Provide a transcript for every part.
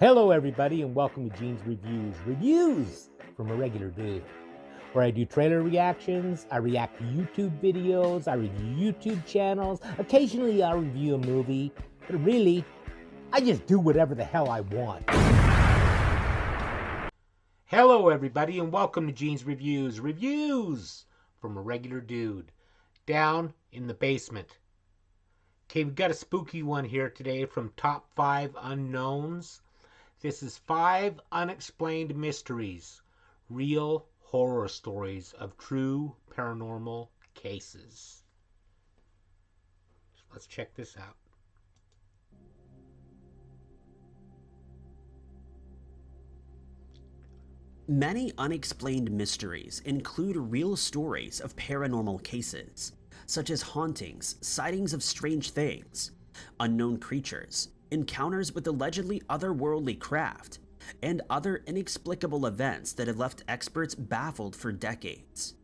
Hello, everybody, and welcome to Gene's Reviews. Reviews from a regular dude, where I do trailer reactions, I react to YouTube videos, I review YouTube channels. Occasionally, I'll review a movie, but really, I just do whatever the hell I want. Hello, everybody, and welcome to Gene's Reviews. Reviews from a regular dude down in the basement. Okay, we've got a spooky one here today from Top 5 Unknowns. This is 5 unexplained mysteries, real horror stories of true paranormal cases. Let's check this out. Many unexplained mysteries include real stories of paranormal cases, such as hauntings, sightings of strange things, unknown creatures, encounters with allegedly otherworldly craft, and other inexplicable events that have left experts baffled for decades.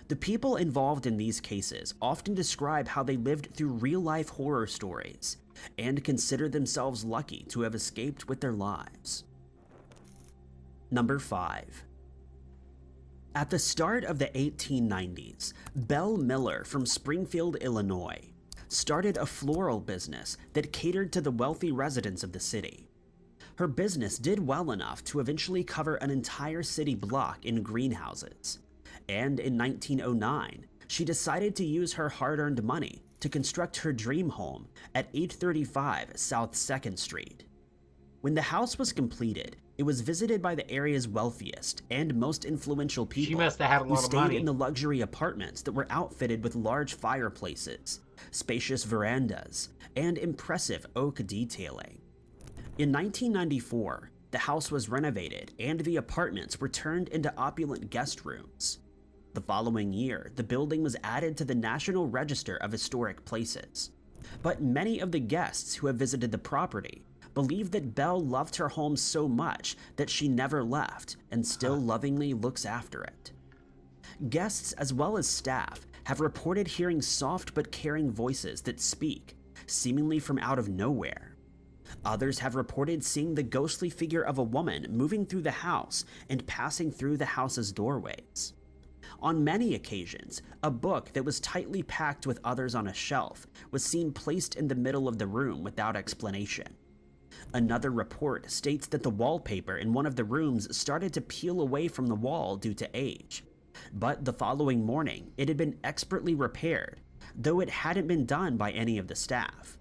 The people involved in these cases often describe how they lived through real-life horror stories and consider themselves lucky to have escaped with their lives. Number 5. At the start of the 1890s, Belle Miller from Springfield, Illinois, started a floral business that catered to the wealthy residents of the city. Her business did well enough to eventually cover an entire city block in greenhouses, and in 1909, she decided to use her hard-earned money to construct her dream home at 835 South 2nd Street. When the house was completed, it was visited by the area's wealthiest and most influential people She must have had a who lot of stayed money. in the luxury apartments that were outfitted with large fireplaces, spacious verandas, and impressive oak detailing. In 1994, the house was renovated and the apartments were turned into opulent guest rooms. The following year, the building was added to the National Register of Historic Places. But many of the guests who have visited the property believe that Belle loved her home so much that she never left and still lovingly looks after it. Guests as well as staff have reported hearing soft but caring voices that speak, seemingly from out of nowhere. Others have reported seeing the ghostly figure of a woman moving through the house and passing through the house's doorways. On many occasions, a book that was tightly packed with others on a shelf was seen placed in the middle of the room without explanation. Another report states that the wallpaper in one of the rooms started to peel away from the wall due to age, but the following morning it had been expertly repaired, though it hadn't been done by any of the staff.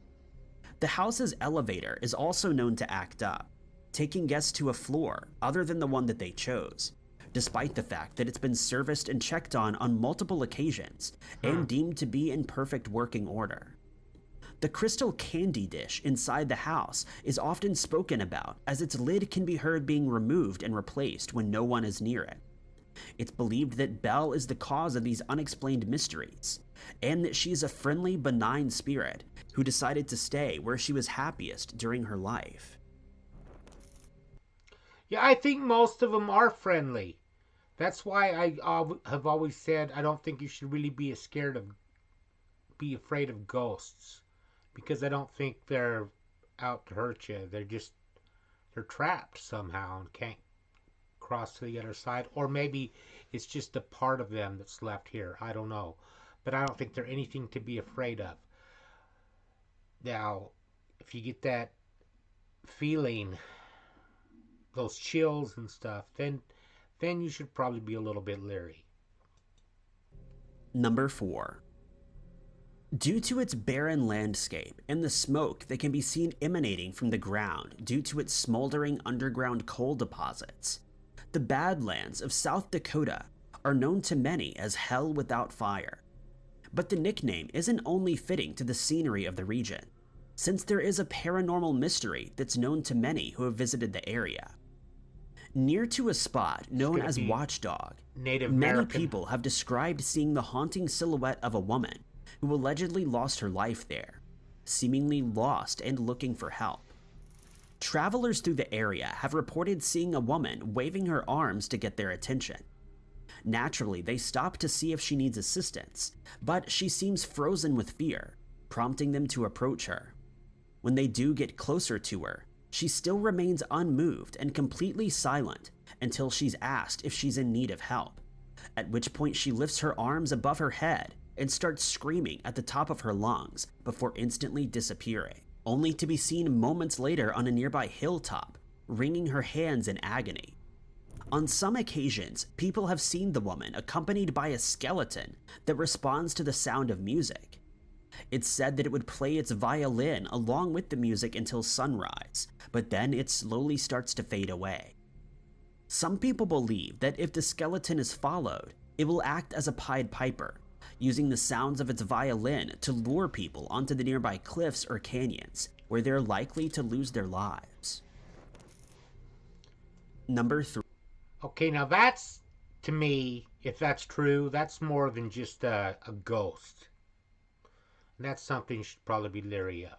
The house's elevator is also known to act up, taking guests to a floor other than the one that they chose, despite the fact that it's been serviced and checked on multiple occasions and deemed to be in perfect working order. The crystal candy dish inside the house is often spoken about, as its lid can be heard being removed and replaced when no one is near it. It's believed that Belle is the cause of these unexplained mysteries, and that she is a friendly, benign spirit who decided to stay where she was happiest during her life. Yeah, I think most of them are friendly. That's why I have always said I don't think you should really be afraid of ghosts, because I don't think they're out to hurt you. They're trapped somehow and can't cross to the other side, or maybe it's just a part of them that's left here. I don't know, but I don't think they're anything to be afraid of. Now, if you get that feeling, those chills and stuff, then you should probably be a little bit leery. Number 4. Due to its barren landscape and the smoke that can be seen emanating from the ground due to its smoldering underground coal deposits, the Badlands of South Dakota are known to many as hell without fire. But the nickname isn't only fitting to the scenery of the region, since there is a paranormal mystery that's known to many who have visited the area. Near to a spot known as Watchdog, Native many American. people have described seeing the haunting silhouette of a woman who allegedly lost her life there, seemingly lost and looking for help. Travelers through the area have reported seeing a woman waving her arms to get their attention. Naturally, they stop to see if she needs assistance, but she seems frozen with fear, prompting them to approach her. When they do get closer to her, she still remains unmoved and completely silent until she's asked if she's in need of help, at which point she lifts her arms above her head and starts screaming at the top of her lungs before instantly disappearing, only to be seen moments later on a nearby hilltop, wringing her hands in agony. On some occasions, people have seen the woman accompanied by a skeleton that responds to the sound of music. It's said that it would play its violin along with the music until sunrise, but then it slowly starts to fade away. Some people believe that if the skeleton is followed, it will act as a Pied Piper, using the sounds of its violin to lure people onto the nearby cliffs or canyons, where they're likely to lose their lives. Number 3. Okay, now that's, to me, if that's true, that's more than just a ghost. And that's something you should probably be leery of.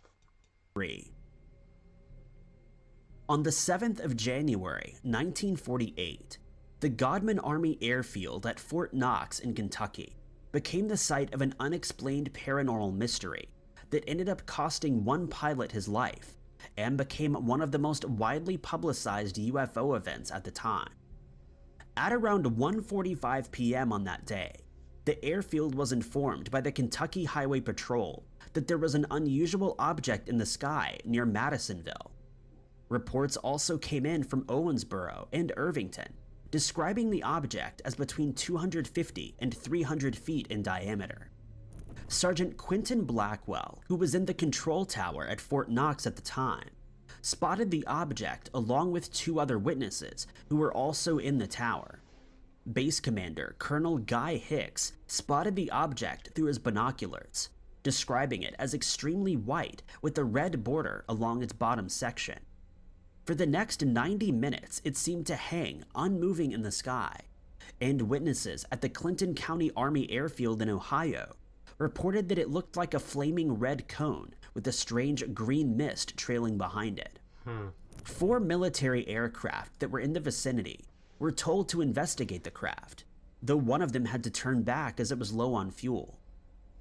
3. On the 7th of January, 1948, the Godman Army Airfield at Fort Knox in Kentucky became the site of an unexplained paranormal mystery that ended up costing one pilot his life and became one of the most widely publicized UFO events at the time. At around 1:45 p.m. on that day, the airfield was informed by the Kentucky Highway Patrol that there was an unusual object in the sky near Madisonville. Reports also came in from Owensboro and Irvington, describing the object as between 250 and 300 feet in diameter. Sergeant Quentin Blackwell, who was in the control tower at Fort Knox at the time, spotted the object along with two other witnesses who were also in the tower. Base Commander Colonel Guy Hicks spotted the object through his binoculars, describing it as extremely white with a red border along its bottom section. For the next 90 minutes, it seemed to hang unmoving in the sky, and witnesses at the Clinton County Army Airfield in Ohio reported that it looked like a flaming red cone with a strange green mist trailing behind it. 4 military aircraft that were in the vicinity were told to investigate the craft, though one of them had to turn back as it was low on fuel.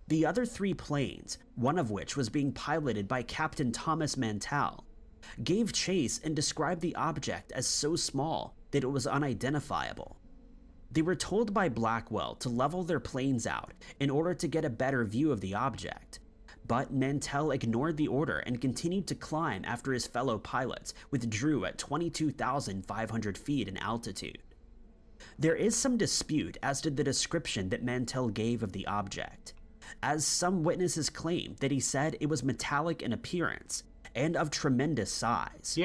The other 3 planes, one of which was being piloted by Captain Thomas Mantell, gave chase and described the object as so small that it was unidentifiable. They were told by Blackwell to level their planes out in order to get a better view of the object, but Mantell ignored the order and continued to climb after his fellow pilots withdrew at 22,500 feet in altitude. There is some dispute as to the description that Mantell gave of the object, as some witnesses claim that he said it was metallic in appearance and of tremendous size,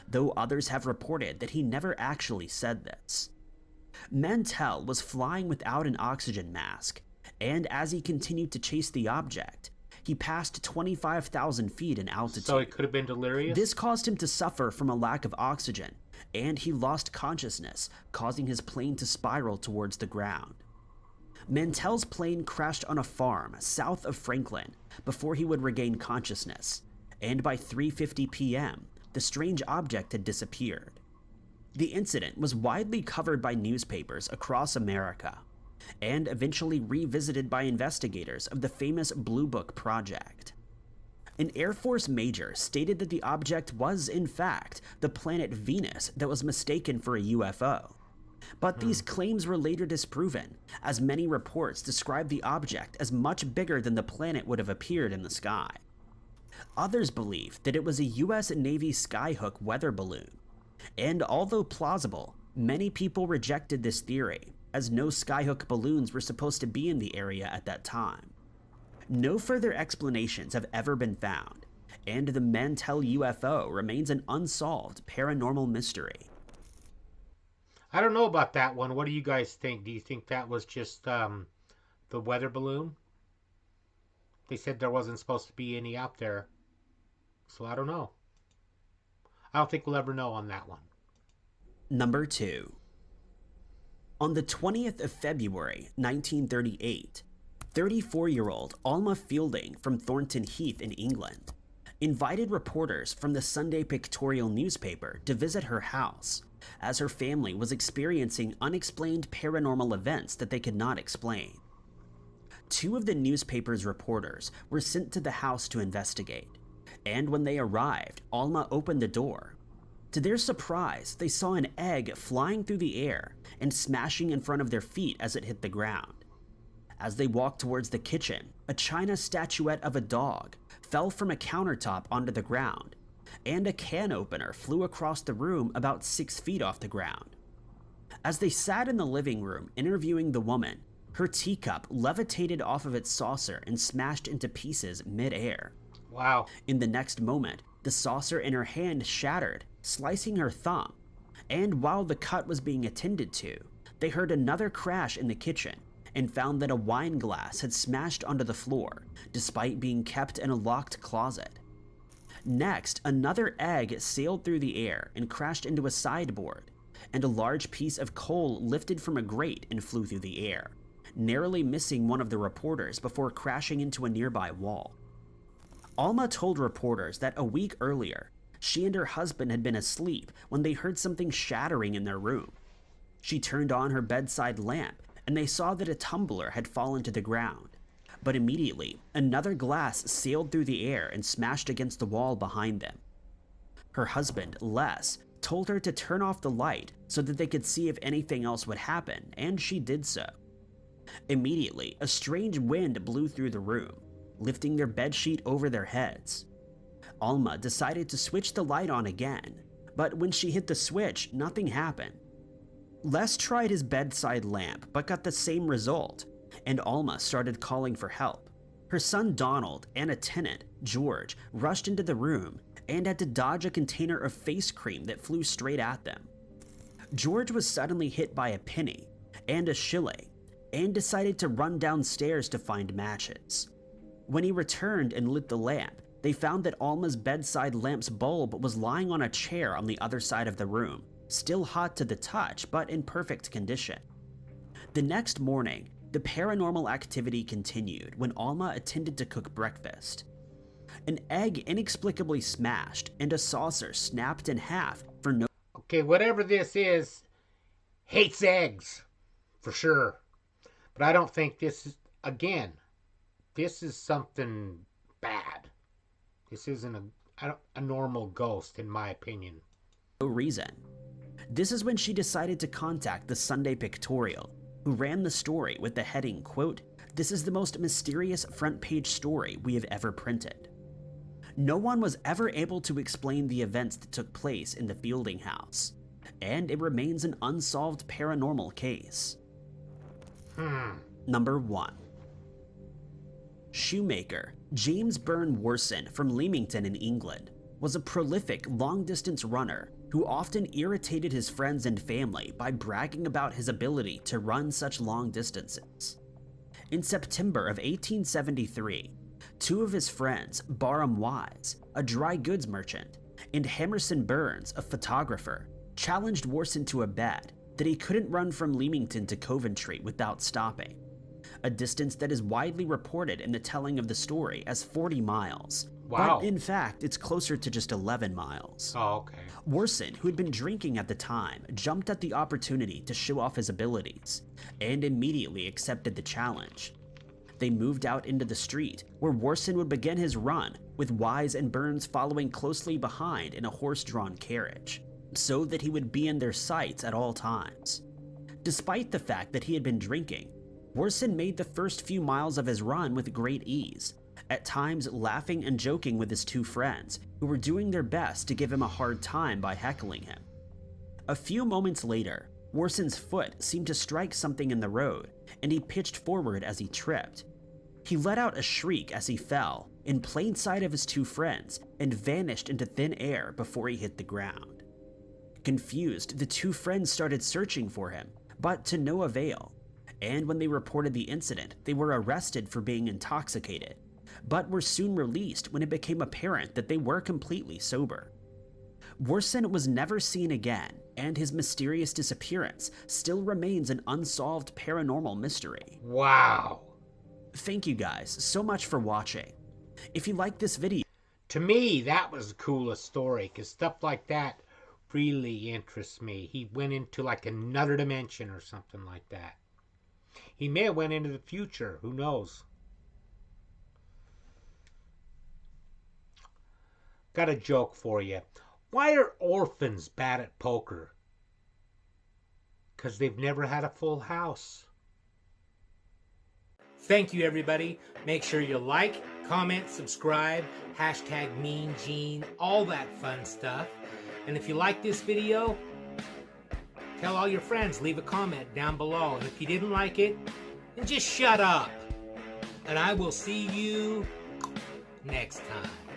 though others have reported that he never actually said this. Mantell was flying without an oxygen mask, and as he continued to chase the object, he passed 25,000 feet in altitude. So it could have been delirious? This caused him to suffer from a lack of oxygen, and he lost consciousness, causing his plane to spiral towards the ground. Mantell's plane crashed on a farm south of Franklin before he would regain consciousness, and by 3:50 p.m., the strange object had disappeared. The incident was widely covered by newspapers across America, and eventually revisited by investigators of the famous Blue Book Project. An Air Force major stated that the object was, in fact, the planet Venus that was mistaken for a UFO. But these claims were later disproven, as many reports described the object as much bigger than the planet would have appeared in the sky. Others believed that it was a US Navy skyhook weather balloon, and although plausible, many people rejected this theory, as no skyhook balloons were supposed to be in the area at that time. No further explanations have ever been found, and the Mantell UFO remains an unsolved paranormal mystery. I don't know about that one. What do you guys think? Do you think that was just the weather balloon? They said there wasn't supposed to be any out there. So I don't know. I don't think we'll ever know on that one. Number 2. On the 20th of February, 1938, 34-year-old Alma Fielding from Thornton Heath in England invited reporters from the Sunday Pictorial newspaper to visit her house, as her family was experiencing unexplained paranormal events that they could not explain. 2 of the newspaper's reporters were sent to the house to investigate, and when they arrived, Alma opened the door, To their surprise, they saw an egg flying through the air and smashing in front of their feet as it hit the ground. As they walked towards the kitchen, a china statuette of a dog fell from a countertop onto the ground, and a can opener flew across the room about 6 feet off the ground. As they sat in the living room interviewing the woman, her teacup levitated off of its saucer and smashed into pieces mid-air. Wow. In the next moment, the saucer in her hand shattered, slicing her thumb, and while the cut was being attended to, they heard another crash in the kitchen and found that a wine glass had smashed onto the floor, despite being kept in a locked closet. Next, another egg sailed through the air and crashed into a sideboard, and a large piece of coal lifted from a grate and flew through the air, narrowly missing one of the reporters before crashing into a nearby wall. Alma told reporters that a week earlier, she and her husband had been asleep when they heard something shattering in their room. She turned on her bedside lamp, and they saw that a tumbler had fallen to the ground. But immediately, another glass sailed through the air and smashed against the wall behind them. Her husband, Les, told her to turn off the light so that they could see if anything else would happen, and she did so. Immediately, a strange wind blew through the room, lifting their bedsheet over their heads. Alma decided to switch the light on again, but when she hit the switch, nothing happened. Les tried his bedside lamp, but got the same result, and Alma started calling for help. Her son Donald and a tenant, George, rushed into the room and had to dodge a container of face cream that flew straight at them. George was suddenly hit by a penny and a shilling, and decided to run downstairs to find matches. When he returned and lit the lamp, they found that Alma's bedside lamp's bulb was lying on a chair on the other side of the room, still hot to the touch, but in perfect condition. The next morning, the paranormal activity continued when Alma attended to cook breakfast. An egg inexplicably smashed and a saucer snapped in half for no— Okay, whatever this is, hates eggs, for sure. But I don't think this is, again, this is something bad. This isn't a normal ghost, in my opinion. reason. This is when she decided to contact the Sunday Pictorial, who ran the story with the heading, quote, "This is the most mysterious front page story we have ever printed." No one was ever able to explain the events that took place in the Fielding house, and it remains an unsolved paranormal case. Number 1. Shoemaker James Byrne Worson from Leamington in England was a prolific long-distance runner who often irritated his friends and family by bragging about his ability to run such long distances. In September of 1873, two of his friends, Barham Wise, a dry goods merchant, and Hemerson Burns, a photographer, challenged Worson to a bet that he couldn't run from Leamington to Coventry without stopping, a distance that is widely reported in the telling of the story as 40 miles. Wow. But in fact, it's closer to just 11 miles. Oh, okay. Worson, who had been drinking at the time, jumped at the opportunity to show off his abilities, and immediately accepted the challenge. They moved out into the street, where Worson would begin his run, with Wise and Burns following closely behind in a horse-drawn carriage, so that he would be in their sights at all times. Despite the fact that he had been drinking, Worson made the first few miles of his run with great ease, at times laughing and joking with his two friends, who were doing their best to give him a hard time by heckling him. A few moments later, Worson's foot seemed to strike something in the road, and he pitched forward as he tripped. He let out a shriek as he fell, in plain sight of his two friends, and vanished into thin air before he hit the ground. Confused, the two friends started searching for him, but to no avail, and when they reported the incident, they were arrested for being intoxicated, but were soon released when it became apparent that they were completely sober. Worson was never seen again, and his mysterious disappearance still remains an unsolved paranormal mystery. Wow. Thank you guys so much for watching. If you like this video, To me, that was the coolest story, because stuff like that really interests me. He went into like another dimension or something like that. He may have went into the future. Who knows? Got a joke for you. Why are orphans bad at poker? Because they've never had a full house. Thank you, everybody. Make sure you like, comment, subscribe, hashtag Mean Gene, all that fun stuff. And if you like this video, tell all your friends, leave a comment down below. And if you didn't like it, then just shut up. And I will see you next time.